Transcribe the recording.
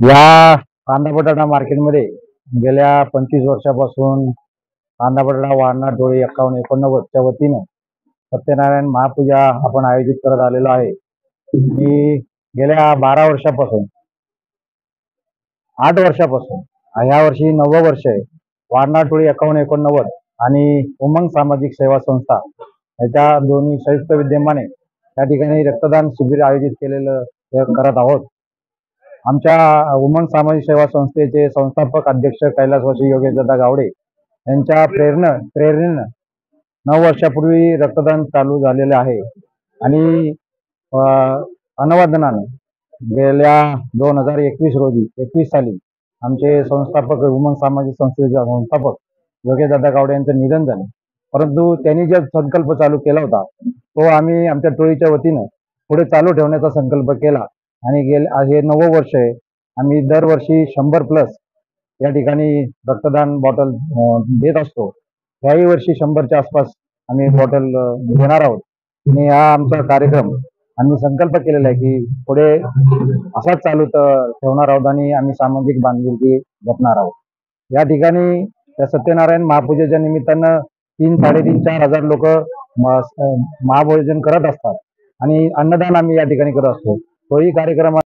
या कांदा बटाटा मार्केटमध्ये गेल्या 25 वर्षापासून कांदा बटाटा वारणा डोळे 51-89च्या वतीनं सत्यनारायण महापूजा आपण आयोजित करत आलेलो आहे। मी गेल्या 12 वर्षापासून 8 वर्षापासून ह्या वर्षी 9वं वर्ष आहे। वारणा टोळी 51-89 आणि उमंग सामाजिक सेवा संस्था याच्या दोन्ही संयुक्त विद्यमाने त्या ठिकाणी रक्तदान शिबिर आयोजित केलेलं करत आहोत। आमच्या उमंग सामाजिक सेवा संस्थेचे संस्थापक अध्यक्ष कैलासवासी योगेशदादा गावडे यांच्या प्रेरणेनं 9 वर्षापूर्वी रक्तदान चालू झालेले आहे आणि अनवधनानं गेल्या 2021 रोजी 21 साली आमचे संस्थापक उमंग सामाजिक संस्थेचे संस्थापक योगेशदादा गावडे यांचं निधन झालं। परंतु त्यांनी जो संकल्प चालू केला होता तो आम्ही आमच्या टोळीच्या वतीनं पुढे चालू ठेवण्याचा संकल्प केला आणि हे 9वं वर्ष आहे। आम्ही दरवर्षी 100+ या ठिकाणी रक्तदान बॉटल देत असतो। याही वर्षी 100च्या आसपास आम्ही बॉटल देणार आहोत आणि हा आमचा कार्यक्रम आम्ही संकल्प केलेला आहे की पुढे असाच चालू ठेवणार आहोत आणि आम्ही सामाजिक बांधिलकी जपणार आहोत। या ठिकाणी त्या सत्यनारायण महापूजेच्या निमित्तानं 3-4.5 हजार लोक महाभोजन करत असतात आणि अन्नदान आम्ही या ठिकाणी करत असतो। तोही कार्यक्रम